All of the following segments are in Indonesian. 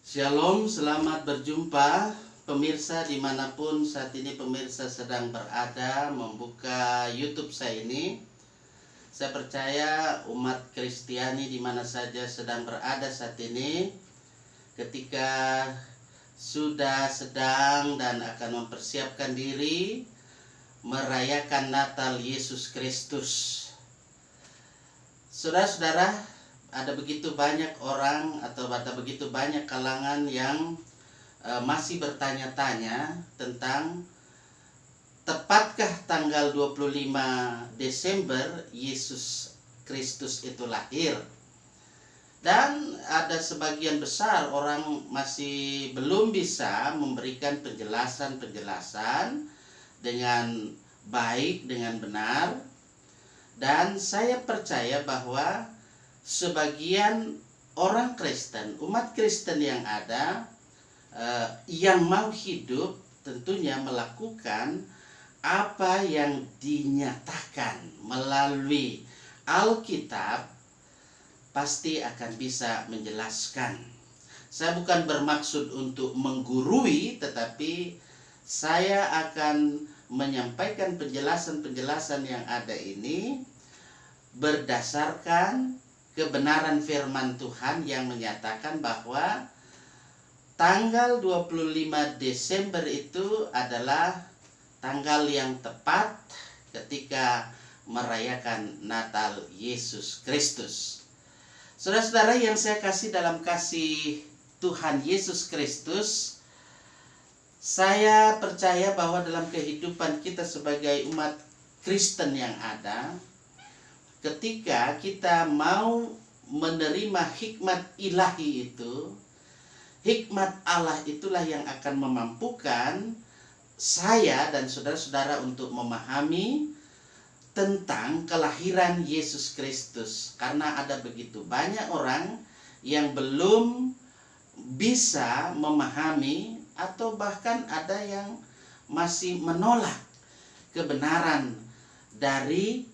Shalom, selamat berjumpa pemirsa dimanapun saat ini pemirsa sedang berada membuka YouTube saya ini. Saya percaya umat Kristiani dimana saja sedang berada saat ini, ketika sudah sedang dan akan mempersiapkan diri merayakan Natal Yesus Kristus. Saudara-saudara, ada begitu banyak orang atau ada begitu banyak kalangan yang masih bertanya-tanya tentang tepatkah tanggal 25 Desember Yesus Kristus itu lahir. Dan ada sebagian besar orang masih belum bisa memberikan penjelasan-penjelasan dengan baik, dengan benar. Dan saya percaya bahwa sebagian orang Kristen, umat Kristen yang ada, yang mau hidup tentunya melakukan apa yang dinyatakan melalui Alkitab, pasti akan bisa menjelaskan. Saya bukan bermaksud untuk menggurui, tetapi saya akan menyampaikan penjelasan-penjelasan yang ada ini berdasarkan kebenaran firman Tuhan yang menyatakan bahwa tanggal 25 Desember itu adalah tanggal yang tepat ketika merayakan Natal Yesus Kristus. Saudara-saudara yang saya kasih dalam kasih Tuhan Yesus Kristus, saya percaya bahwa dalam kehidupan kita sebagai umat Kristen yang ada, ketika kita mau menerima hikmat ilahi itu, hikmat Allah itulah yang akan memampukan saya dan saudara-saudara untuk memahami tentang kelahiran Yesus Kristus. Karena ada begitu banyak orang yang belum bisa memahami, atau bahkan ada yang masih menolak kebenaran dari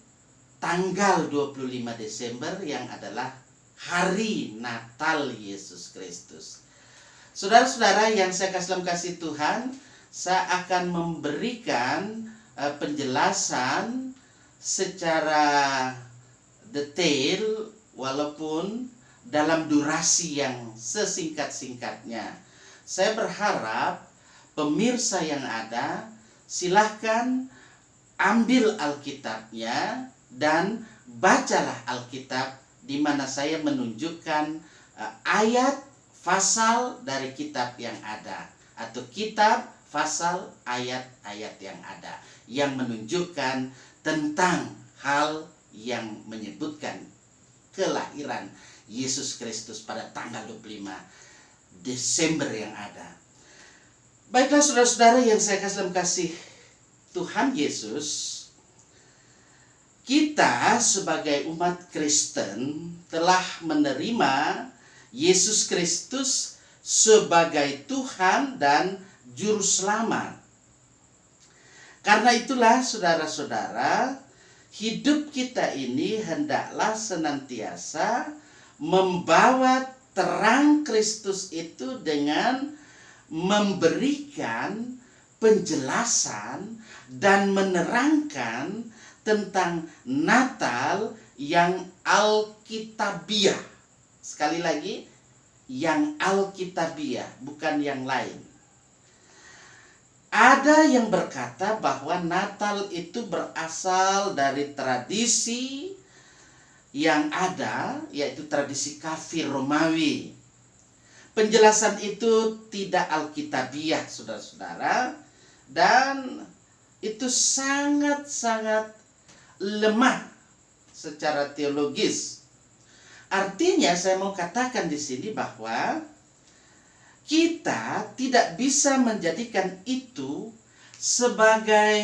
tanggal 25 Desember yang adalah hari Natal Yesus Kristus. Saudara-saudara yang saya kasih dalam kasih Tuhan, saya akan memberikan penjelasan secara detail walaupun dalam durasi yang sesingkat-singkatnya. Saya berharap pemirsa yang ada silahkan ambil Alkitabnya dan bacalah Alkitab di mana saya menunjukkan ayat fasal dari kitab yang ada, atau kitab fasal ayat-ayat yang ada yang menunjukkan tentang hal yang menyebutkan kelahiran Yesus Kristus pada tanggal 25 Desember yang ada. Baiklah saudara-saudara yang saya kasih dalam kasih Tuhan Yesus, kita sebagai umat Kristen telah menerima Yesus Kristus sebagai Tuhan dan Juru Selamat. Karena itulah saudara-saudara, hidup kita ini hendaklah senantiasa membawa terang Kristus itu dengan memberikan penjelasan dan menerangkan tentang Natal yang Alkitabiah. Sekali lagi, yang Alkitabiah, bukan yang lain. Ada yang berkata bahwa Natal itu berasal dari tradisi yang ada, yaitu tradisi kafir Romawi. Penjelasan itu tidak Alkitabiah, saudara-saudara, dan itu sangat-sangat lemah secara teologis. Artinya saya mau katakan di sini bahwa kita tidak bisa menjadikan itu sebagai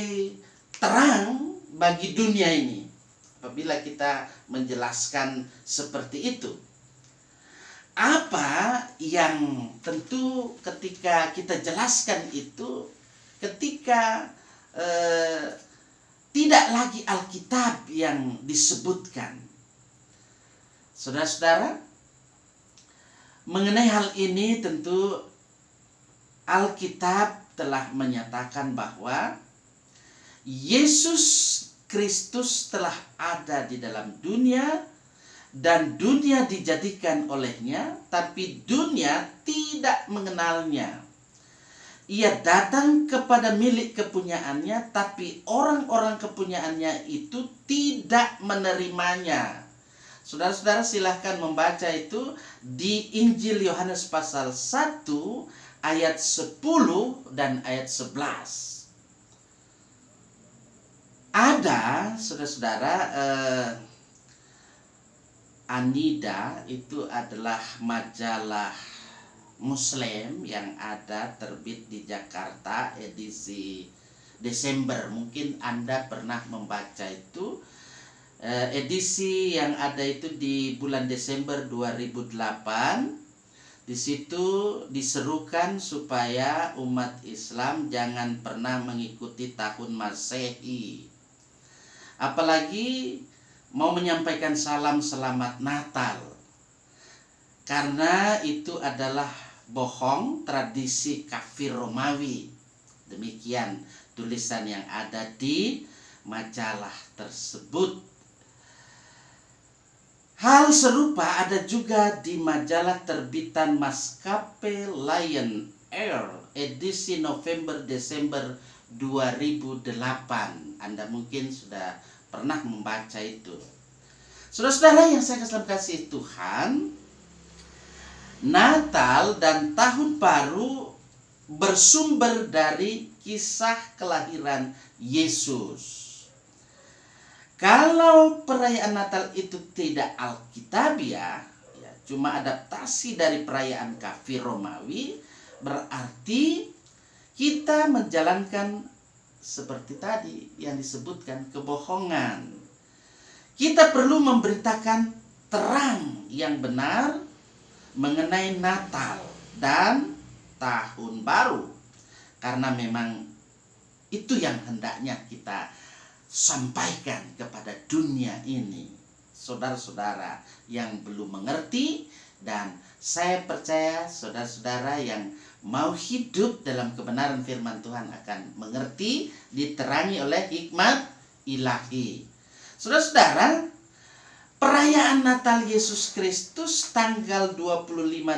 terang bagi dunia ini apabila kita menjelaskan seperti itu. Apa yang tentu ketika kita jelaskan itu, ketika tidak lagi Alkitab yang disebutkan. Saudara-saudara, Mengenai hal ini tentu Alkitab telah menyatakan bahwa Yesus Kristus telah ada di dalam dunia dan dunia dijadikan olehnya, tapi dunia tidak mengenalnya. Ia datang kepada milik kepunyaannya, tapi orang-orang kepunyaannya itu tidak menerimanya. Saudara-saudara silahkan membaca itu di Injil Yohanes pasal 1 ayat 10 dan ayat 11. Ada saudara-saudara Anida itu adalah majalah Muslim yang ada terbit di Jakarta edisi Desember. Mungkin Anda pernah membaca itu. Edisi yang ada itu di bulan Desember 2008. Di situ diserukan supaya umat Islam jangan pernah mengikuti tahun Masehi. Apalagi mau menyampaikan salam selamat Natal. Karena itu adalah bohong, tradisi kafir Romawi. Demikian tulisan yang ada di majalah tersebut. Hal serupa ada juga di majalah terbitan maskapai Lion Air edisi November-Desember 2008. Anda mungkin sudah pernah membaca itu. Saudara-saudara yang saya kasih Tuhan, Natal dan Tahun Baru bersumber dari kisah kelahiran Yesus. Kalau perayaan Natal itu tidak alkitabiah, ya, cuma adaptasi dari perayaan kafir Romawi, berarti kita menjalankan seperti tadi yang disebutkan kebohongan. Kita perlu memberitakan terang yang benar mengenai Natal dan Tahun Baru, karena memang itu yang hendaknya kita sampaikan kepada dunia ini, saudara-saudara yang belum mengerti. Dan saya percaya saudara-saudara yang mau hidup dalam kebenaran firman Tuhan akan mengerti, diterangi oleh hikmat ilahi. Saudara-saudara, perayaan Natal Yesus Kristus tanggal 25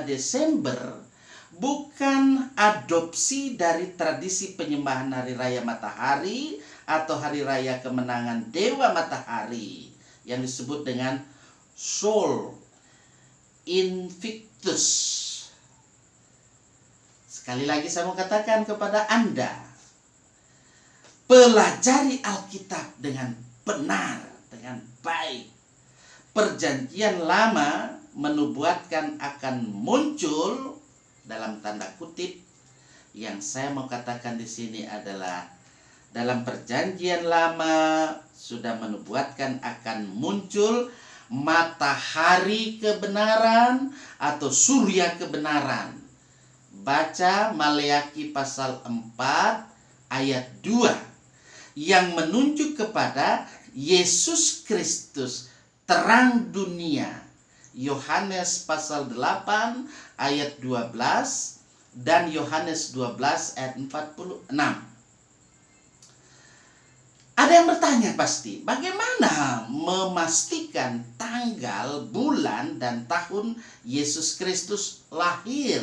Desember bukan adopsi dari tradisi penyembahan hari raya matahari atau hari raya kemenangan Dewa Matahari yang disebut dengan Sol Invictus. Sekali lagi saya mau katakan kepada Anda, pelajari Alkitab dengan benar, dengan baik. Perjanjian Lama menubuatkan akan muncul dalam tanda kutip. Yang saya mau katakan di sini adalah dalam Perjanjian Lama sudah menubuatkan akan muncul matahari kebenaran atau surya kebenaran. Baca Maleakhi pasal 4 ayat 2 yang menunjuk kepada Yesus Kristus, terang dunia. Yohanes pasal 8 ayat 12 dan Yohanes 12 ayat 46. Ada yang bertanya pasti, bagaimana memastikan tanggal, bulan, dan tahun Yesus Kristus lahir?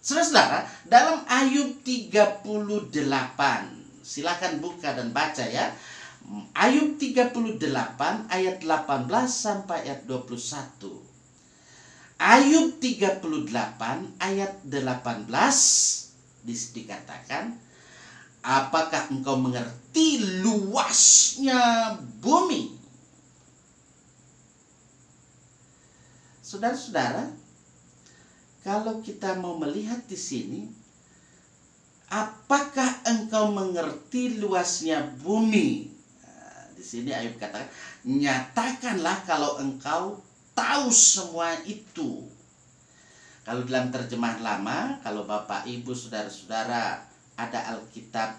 Saudara-saudara, dalam Ayub 38, silakan buka dan baca ya. Ayub 38 ayat 18 sampai ayat 21. Ayub 38 ayat 18 dikatakan, apakah engkau mengerti luasnya bumi? Saudara-saudara, kalau kita mau melihat di sini, apakah engkau mengerti luasnya bumi? Nah, di sini Ayub katakan, nyatakanlah kalau engkau tahu semua itu. Kalau dalam terjemahan lama, kalau Bapak Ibu saudara-saudara ada Alkitab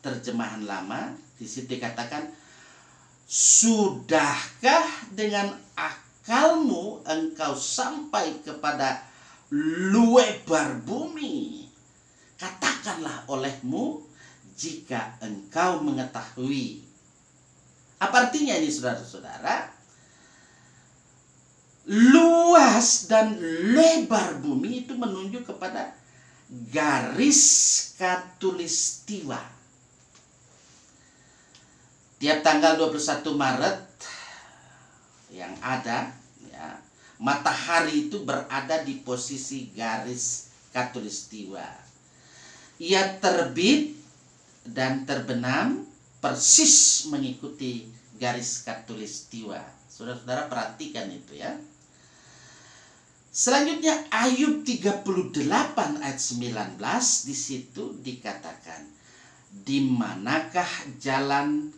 terjemahan lama, di situ dikatakan, sudahkah dengan akalmu engkau sampai kepada lebar bumi, katakanlah olehmu jika engkau mengetahui. Apa artinya ini, saudara-saudara? Luas dan lebar bumi itu menunjuk kepada garis khatulistiwa. Tiap tanggal 21 Maret yang ada, ya, matahari itu berada di posisi garis khatulistiwa. Ia terbit dan terbenam persis mengikuti garis khatulistiwa. Saudara-saudara perhatikan itu, ya. Selanjutnya Ayub 38 ayat 19, di situ dikatakan, di manakah jalan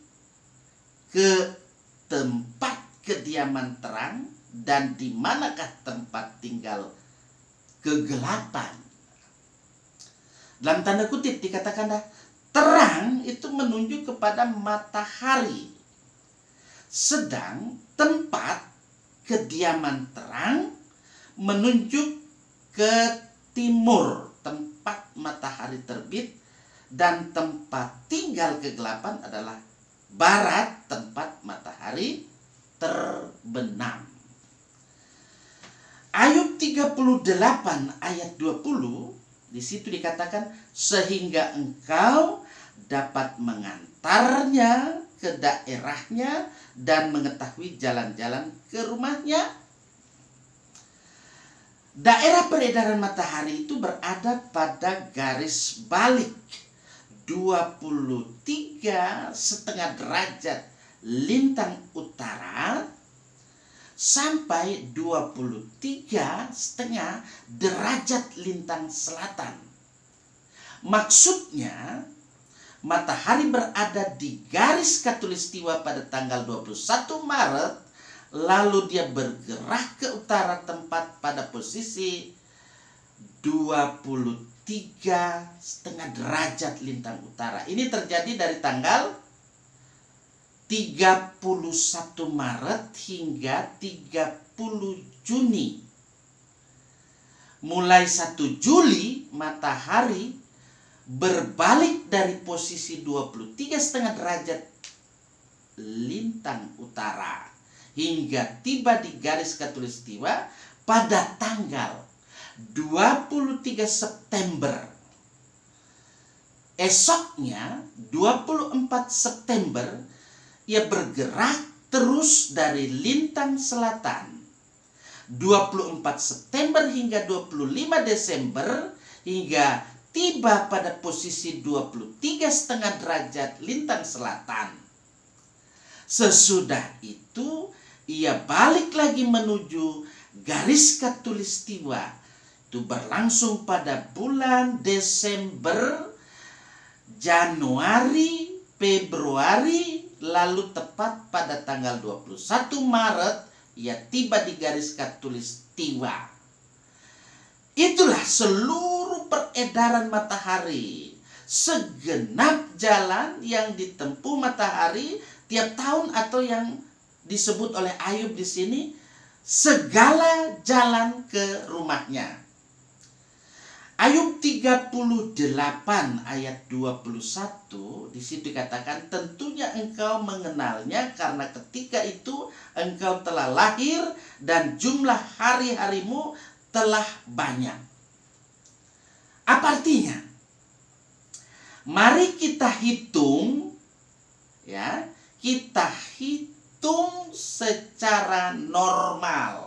ke tempat kediaman terang dan di manakah tempat tinggal kegelapan. Dalam tanda kutip dikatakan terang itu menunjuk kepada matahari, sedang tempat kediaman terang menunjuk ke timur, tempat matahari terbit, dan tempat tinggal kegelapan adalah barat, tempat matahari terbenam. Ayub 38 ayat 20, di situ dikatakan, sehingga engkau dapat mengantarnya ke daerahnya dan mengetahui jalan-jalan ke rumahnya. Daerah peredaran matahari itu berada pada garis balik 23,5 derajat lintang utara sampai 23,5 derajat lintang selatan. Maksudnya, matahari berada di garis khatulistiwa pada tanggal 21 Maret, lalu dia bergerak ke utara tempat pada posisi 23,5 derajat lintang utara. Ini terjadi dari tanggal 31 Maret hingga 30 Juni. Mulai 1 Juli matahari berbalik dari posisi 23,5 derajat lintang utara hingga tiba di garis khatulistiwa pada tanggal 23 September. Esoknya 24 September ia bergerak terus dari lintang selatan. 24 September hingga 25 Desember hingga tiba pada posisi 23,5 derajat lintang selatan. Sesudah itu ia balik lagi menuju garis khatulistiwa. Itu berlangsung pada bulan Desember, Januari, Februari, lalu tepat pada tanggal 21 Maret ia tiba di garis khatulistiwa. Itulah seluruh peredaran matahari, segenap jalan yang ditempuh matahari tiap tahun, atau yang disebut oleh Ayub di sini segala jalan ke rumahnya. Ayub 38 ayat 21, di situ dikatakan, tentunya engkau mengenalnya karena ketika itu engkau telah lahir dan jumlah hari-harimu telah banyak. Apa artinya? Mari kita hitung, ya, kita hitung secara normal.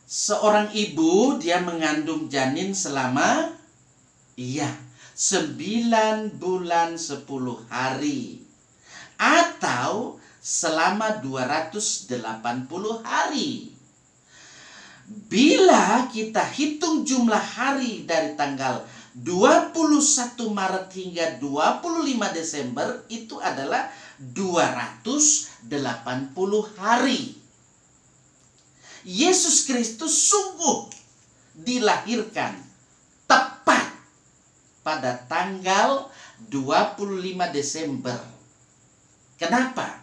Seorang ibu dia mengandung janin selama 9 bulan 10 hari atau selama 280 hari. Bila kita hitung jumlah hari dari tanggal 21 Maret hingga 25 Desember, itu adalah 280 hari. Yesus Kristus sungguh dilahirkan tepat pada tanggal 25 Desember. Kenapa?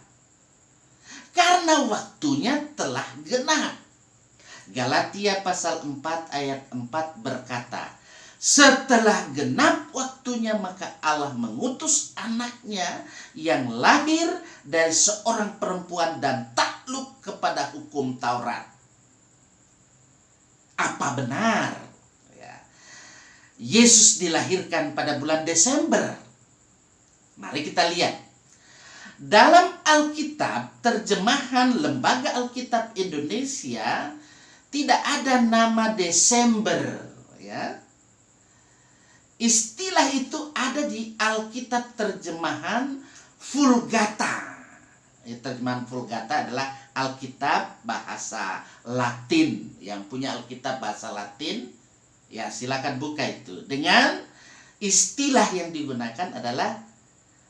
karena waktunya telah genap. Galatia pasal 4 ayat 4 berkata, setelah genap waktunya maka Allah mengutus anaknya yang lahir dari seorang perempuan dan takluk kepada hukum Taurat. Apa benar? Ya. Yesus dilahirkan pada bulan Desember. Mari kita lihat. Dalam Alkitab, terjemahan Lembaga Alkitab Indonesia, tidak ada nama Desember, ya. Istilah itu ada di Alkitab terjemahan Vulgata. Terjemahan Vulgata adalah Alkitab bahasa Latin. Yang punya Alkitab bahasa Latin, ya silakan buka itu. Dengan istilah yang digunakan adalah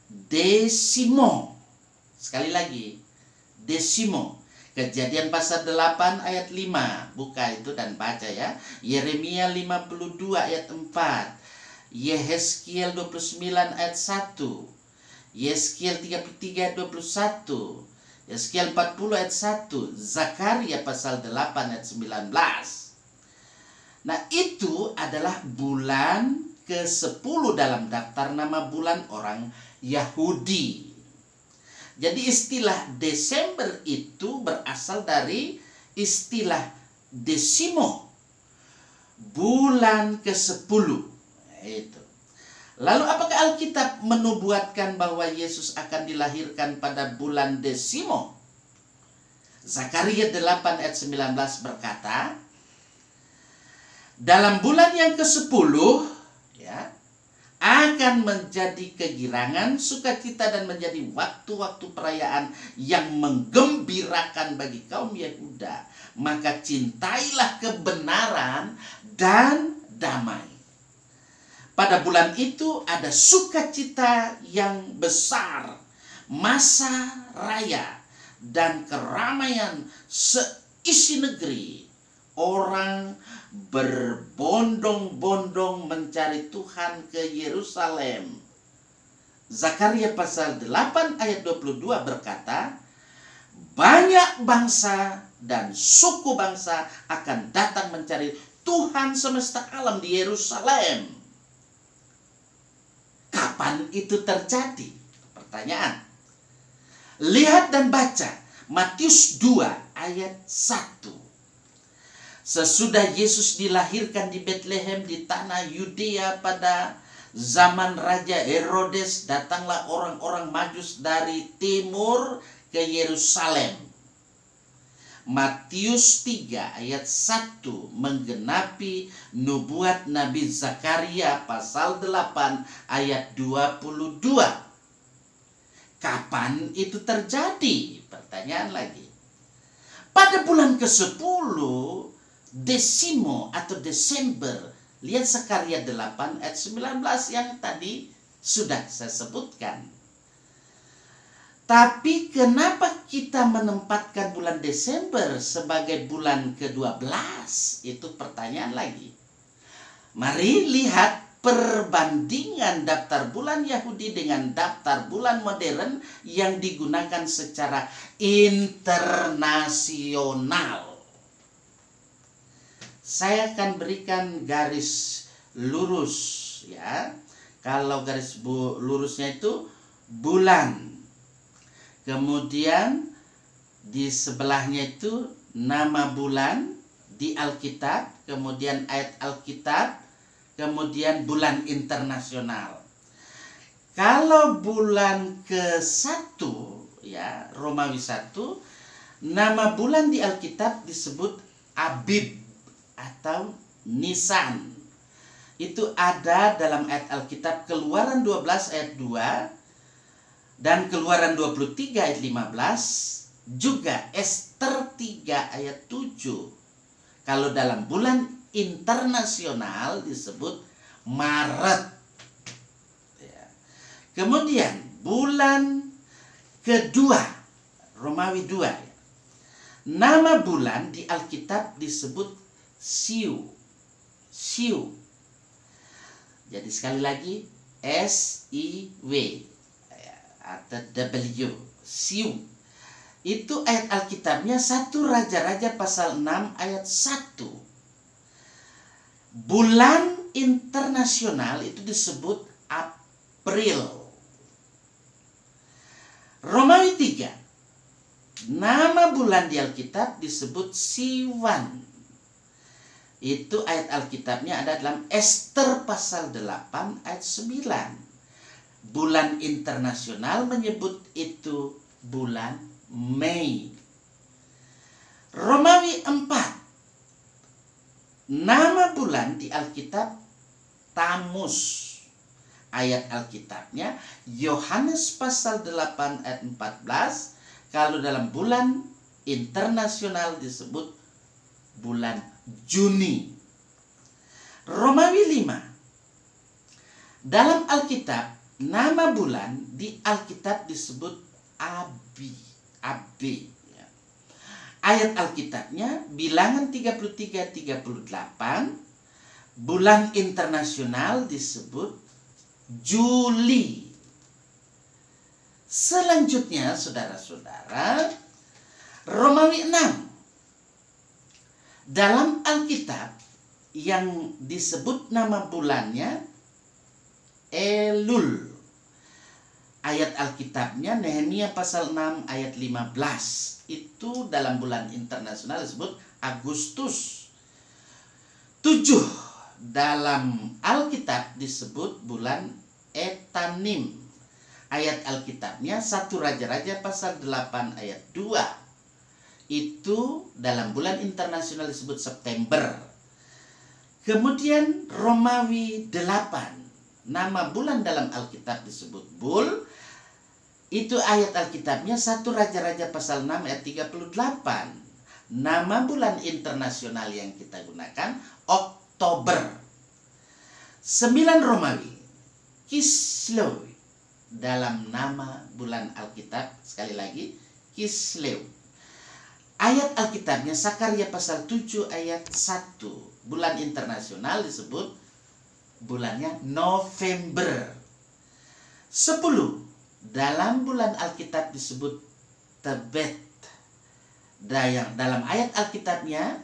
Desimo. Sekali lagi, Desimo. Kejadian pasal 8 ayat 5. Buka itu dan baca ya. Yeremia 52 ayat 4. Yehezkiel 29 ayat 1. Yehezkiel 33 ayat 21. Yehezkiel 40 ayat 1. Zakaria pasal 8 ayat 19. Nah, itu adalah bulan ke-10 dalam daftar nama bulan orang Yahudi. Jadi istilah Desember itu berasal dari istilah Desimo, bulan ke-10. Itu. Lalu apakah Alkitab menubuatkan bahwa Yesus akan dilahirkan pada bulan Desimo? Zakaria 8 ayat 19 berkata, dalam bulan yang ke-10 ya, akan menjadi kegirangan, sukacita dan menjadi waktu-waktu perayaan yang menggembirakan bagi kaum Yehuda. Maka cintailah kebenaran dan damai. Pada bulan itu ada sukacita yang besar, masa raya dan keramaian seisi negeri. Orang berbondong-bondong mencari Tuhan ke Yerusalem. Zakaria pasal 8 ayat 22 berkata, banyak bangsa dan suku bangsa akan datang mencari Tuhan semesta alam di Yerusalem. Kapan itu terjadi? Pertanyaan. Lihat dan baca Matius 2 ayat 1. Sesudah Yesus dilahirkan di Betlehem di tanah Yudea pada zaman Raja Herodes, datanglah orang-orang Majus dari timur ke Yerusalem. Matius 3 ayat 1 menggenapi nubuat Nabi Zakaria pasal 8 ayat 22. Kapan itu terjadi? Pertanyaan lagi. Pada bulan ke-10 Desimo atau Desember. Lihat Zakaria 8 ayat 19 yang tadi sudah saya sebutkan. Tapi kenapa kita menempatkan bulan Desember sebagai bulan ke-12? Itu pertanyaan lagi. Mari lihat perbandingan daftar bulan Yahudi dengan daftar bulan modern yang digunakan secara internasional. Saya akan berikan garis lurus ya. Kalau garis lurusnya itu bulan. Kemudian di sebelahnya itu nama bulan di Alkitab, kemudian ayat Alkitab, kemudian bulan internasional. Kalau bulan ke-1 ya, Romawi 1, nama bulan di Alkitab disebut Abib atau Nisan. Itu ada dalam ayat Alkitab Keluaran 12 ayat 2 dan Keluaran 23 ayat 15, juga Ester 3 ayat 7. Kalau dalam bulan internasional disebut Maret. Ya. Kemudian bulan kedua, Romawi 2. Nama bulan di Alkitab disebut Siu. Siu. Jadi sekali lagi S-I-W atau W. Siu. Itu ayat Alkitabnya 1 Raja-Raja pasal 6 ayat 1. Bulan internasional itu disebut April. Romawi 3. Nama bulan di Alkitab disebut Siwan. Itu ayat Alkitabnya ada dalam Ester pasal 8 ayat 9. Bulan internasional menyebut itu bulan Mei. Romawi 4. Nama bulan di Alkitab Tamus. Ayat Alkitabnya Yohanes pasal 8 ayat 14. Kalau dalam bulan internasional disebut bulan Juni. Romawi 5. Dalam Alkitab nama bulan di Alkitab disebut Abi. Ya. Ayat Alkitabnya Bilangan 33-38. Bulan internasional disebut Juli. Selanjutnya saudara-saudara, Romawi 6. Dalam Alkitab yang disebut nama bulannya Elul. Ayat Alkitabnya Nehemia pasal 6 ayat 15. Itu dalam bulan internasional disebut Agustus. 7. Dalam Alkitab disebut bulan Etanim. Ayat Alkitabnya 1 Raja-Raja pasal 8 ayat 2. Itu dalam bulan internasional disebut September. Kemudian Romawi 8. Nama bulan dalam Alkitab disebut Bul. Itu ayat Alkitabnya 1 Raja-Raja pasal 6 ayat 38. Nama bulan internasional yang kita gunakan Oktober. 9 Romawi Kislew. Dalam nama bulan Alkitab sekali lagi Kislew. Ayat Alkitabnya Sakaria pasal 7 ayat 1. Bulan internasional disebut bulannya November. 10. Dalam bulan Alkitab disebut Tebet. Dalam ayat Alkitabnya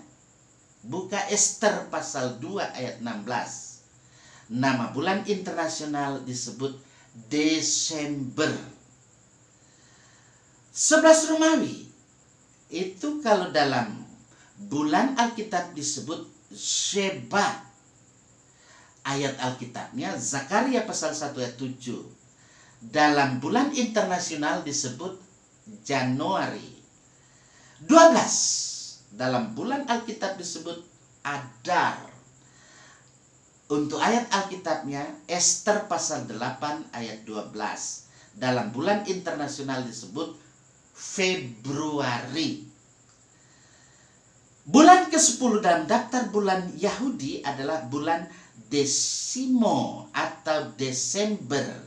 buka Ester pasal 2 ayat 16. Nama bulan internasional disebut Desember. 11 Romawi. Itu kalau dalam bulan Alkitab disebut Shebat. Ayat Alkitabnya Zakaria pasal 1 ayat 7. Dalam bulan internasional disebut Januari. 12. Dalam bulan Alkitab disebut Adar. Untuk ayat Alkitabnya Ester pasal 8 ayat 12. Dalam bulan internasional disebut Februari. Bulan ke-10 dalam daftar bulan Yahudi adalah bulan Desimo atau Desember.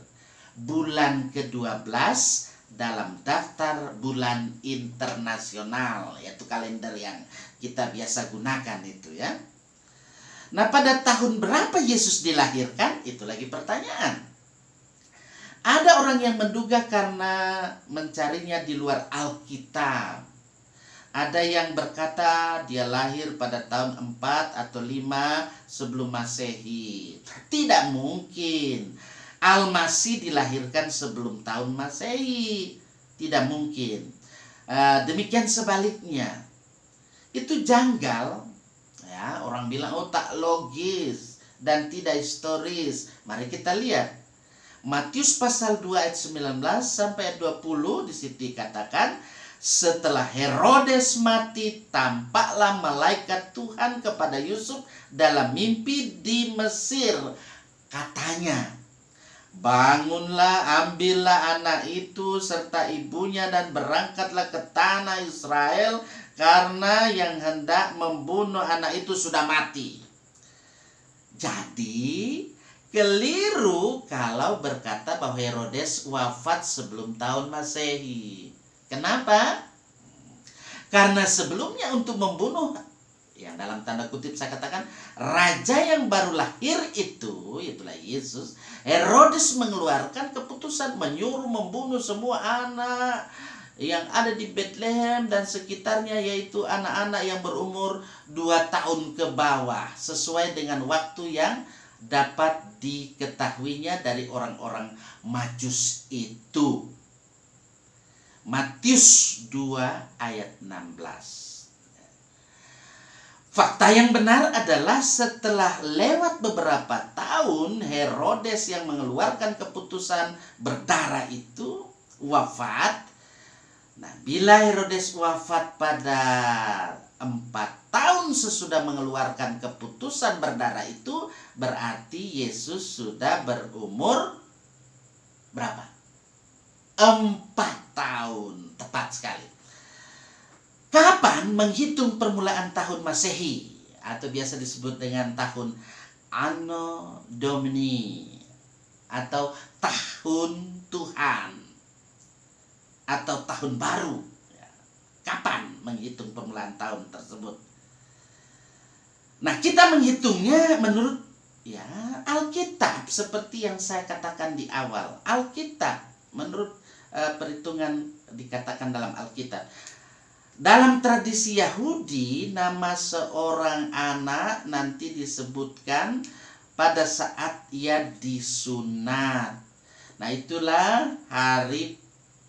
Bulan ke-12 dalam daftar bulan internasional, yaitu kalender yang kita biasa gunakan itu ya. Nah, pada tahun berapa Yesus dilahirkan? Itu lagi pertanyaan. Ada orang yang menduga karena mencarinya di luar Alkitab. Ada yang berkata dia lahir pada tahun 4 atau 5 sebelum Masehi. Tidak mungkin. Al-Masih dilahirkan sebelum tahun Masehi. Tidak mungkin. Demikian sebaliknya. Itu janggal. Ya, orang bilang oh tak logis dan tidak historis. Mari kita lihat. Matius pasal 2 ayat 19 sampai 20 di situ dikatakan, setelah Herodes mati, tampaklah malaikat Tuhan kepada Yusuf dalam mimpi di Mesir. Katanya, bangunlah, ambillah anak itu serta ibunya dan berangkatlah ke tanah Israel, karena yang hendak membunuh anak itu sudah mati. Jadi keliru kalau berkata bahwa Herodes wafat sebelum tahun Masehi. Kenapa? Karena sebelumnya untuk membunuh, yang dalam tanda kutip saya katakan, raja yang baru lahir itu, itulah Yesus, Herodes mengeluarkan keputusan menyuruh membunuh semua anak yang ada di Bethlehem dan sekitarnya, yaitu anak-anak yang berumur 2 tahun ke bawah, sesuai dengan waktu yang dapat diketahuinya dari orang-orang Majus itu. Matius 2 ayat 16. Fakta yang benar adalah setelah lewat beberapa tahun Herodes yang mengeluarkan keputusan berdarah itu wafat. Nah, bila Herodes wafat pada 4 tahun sesudah mengeluarkan keputusan berdarah itu, berarti Yesus sudah berumur berapa? 4 tahun, tepat sekali. Kapan menghitung permulaan tahun Masehi atau biasa disebut dengan tahun Anno Domini atau tahun Tuhan atau tahun baru? Kapan menghitung permulaan tahun tersebut? Nah, kita menghitungnya menurut Alkitab, seperti yang saya katakan di awal. Alkitab menurut perhitungan dikatakan dalam Alkitab. Dalam tradisi Yahudi, nama seorang anak nanti disebutkan pada saat ia disunat. Nah, itulah hari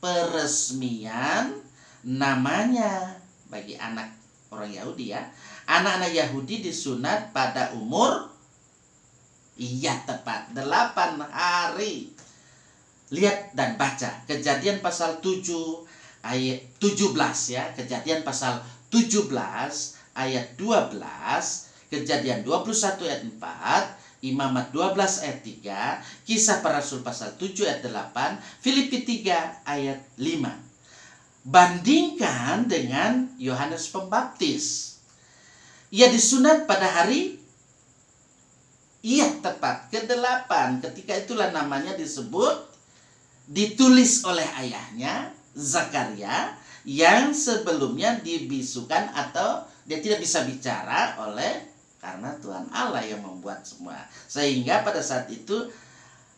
peresmian namanya bagi anak orang Yahudi ya. Anak-anak Yahudi disunat pada umur tepat 8 hari. Lihat dan baca Kejadian pasal 7 ayat 17 ya. Kejadian pasal 17 ayat 12, Kejadian 21 ayat 4, Imamat 12 ayat 3, Kisah Para Rasul pasal 7 ayat 8, Filipi 3 ayat 5. Bandingkan dengan Yohanes Pembaptis. Ia disunat pada hari tepat ke-8. Ketika itulah namanya ditulis oleh ayahnya Zakaria, yang sebelumnya dibisukan atau dia tidak bisa bicara karena Tuhan Allah yang membuat semua. Sehingga pada saat itu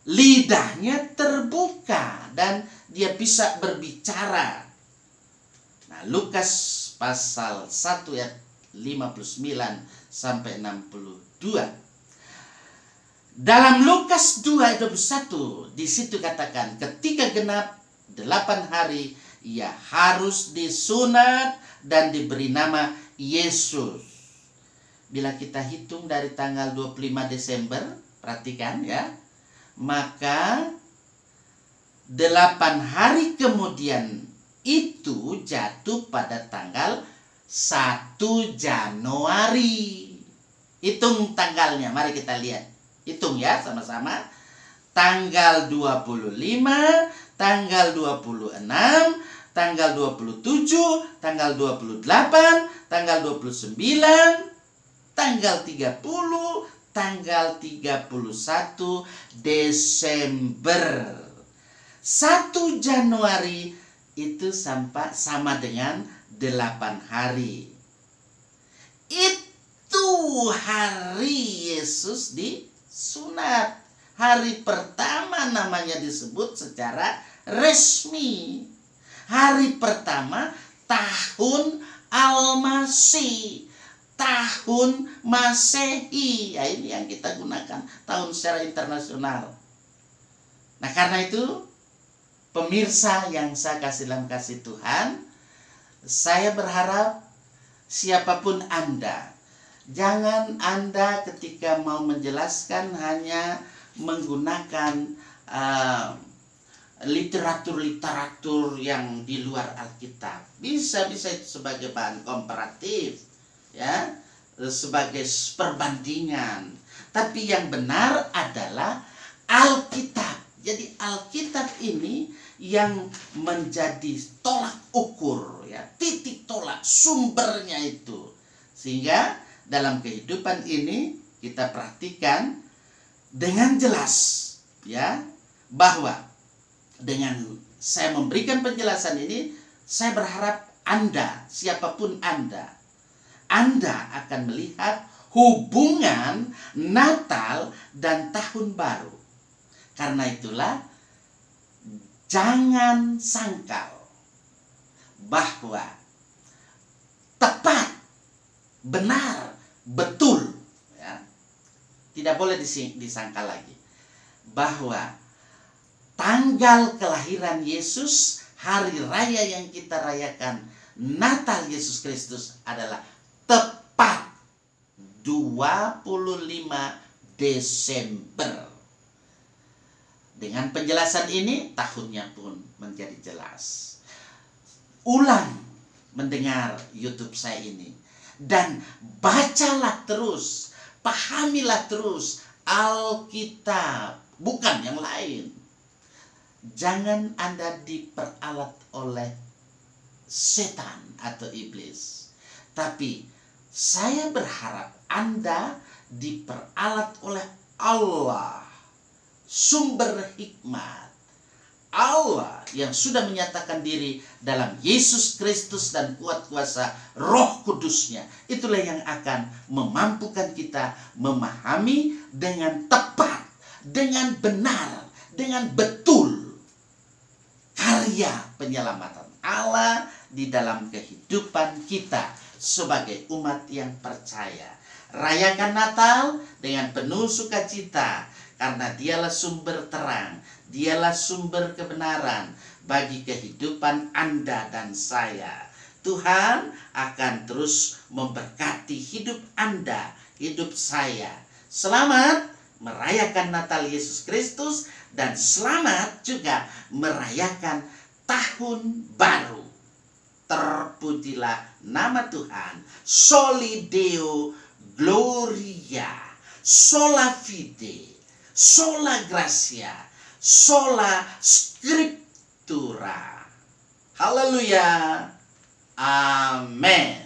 lidahnya terbuka dan dia bisa berbicara. Nah, Lukas pasal 1 ayat 59 sampai 62. Dalam Lukas 2 ayat 21, di situ katakan ketika genap 8 hari ia harus disunat dan diberi nama Yesus. Bila kita hitung dari tanggal 25 Desember, perhatikan ya, maka 8 hari kemudian itu jatuh pada tanggal 1 Januari. Hitung tanggalnya, mari kita lihat. Hitung ya sama-sama. Tanggal 25, tanggal 26, tanggal 27, tanggal 28, tanggal 29, tanggal 30, tanggal 31 Desember. 1 Januari itu sama dengan 8 hari. Itu hari Yesus disunat. Hari pertama namanya disebut secara resmi. Hari pertama tahun Al-Masih, tahun Masehi. Ya, ini yang kita gunakan, tahun secara internasional. Nah, karena itu pemirsa yang saya kasih dalam kasih Tuhan, saya berharap siapapun Anda, jangan Anda ketika mau menjelaskan hanya menggunakan literatur yang di luar Alkitab. Bisa itu sebagai bahan komparatif, ya, sebagai perbandingan. Tapi yang benar adalah Alkitab. Jadi Alkitab ini yang menjadi tolak ukur, ya, titik tolak sumbernya itu. Sehingga dalam kehidupan ini kita perhatikan dengan jelas, ya, bahwa dengan saya memberikan penjelasan ini, saya berharap Anda, siapapun Anda akan melihat hubungan Natal dan Tahun Baru. Karena itulah jangan sangkal bahwa tepat, benar, betul, ya. Tidak boleh disangka lagi bahwa tanggal kelahiran Yesus, hari raya yang kita rayakan, Natal Yesus Kristus adalah tepat 25 Desember. Dengan penjelasan ini, tahunnya pun menjadi jelas. Ulang mendengar YouTube saya ini dan bacalah terus, pahamilah terus Alkitab, bukan yang lain. Jangan Anda diperalat oleh setan atau iblis, tapi saya berharap Anda diperalat oleh Allah, sumber hikmat, Allah yang sudah menyatakan diri dalam Yesus Kristus dan kuat kuasa Roh Kudusnya. Itulah yang akan memampukan kita memahami dengan tepat, dengan benar, dengan betul karya penyelamatan Allah di dalam kehidupan kita sebagai umat yang percaya. Rayakan Natal dengan penuh sukacita, karena Dialah sumber terang, Dialah sumber kebenaran bagi kehidupan Anda dan saya. Tuhan akan terus memberkati hidup Anda, hidup saya. Selamat merayakan Natal Yesus Kristus, dan selamat juga merayakan Tahun Baru. Terpujilah nama Tuhan. Soli Deo Gloria, sola fide, sola gracia, sola scriptura. Haleluya. Amin.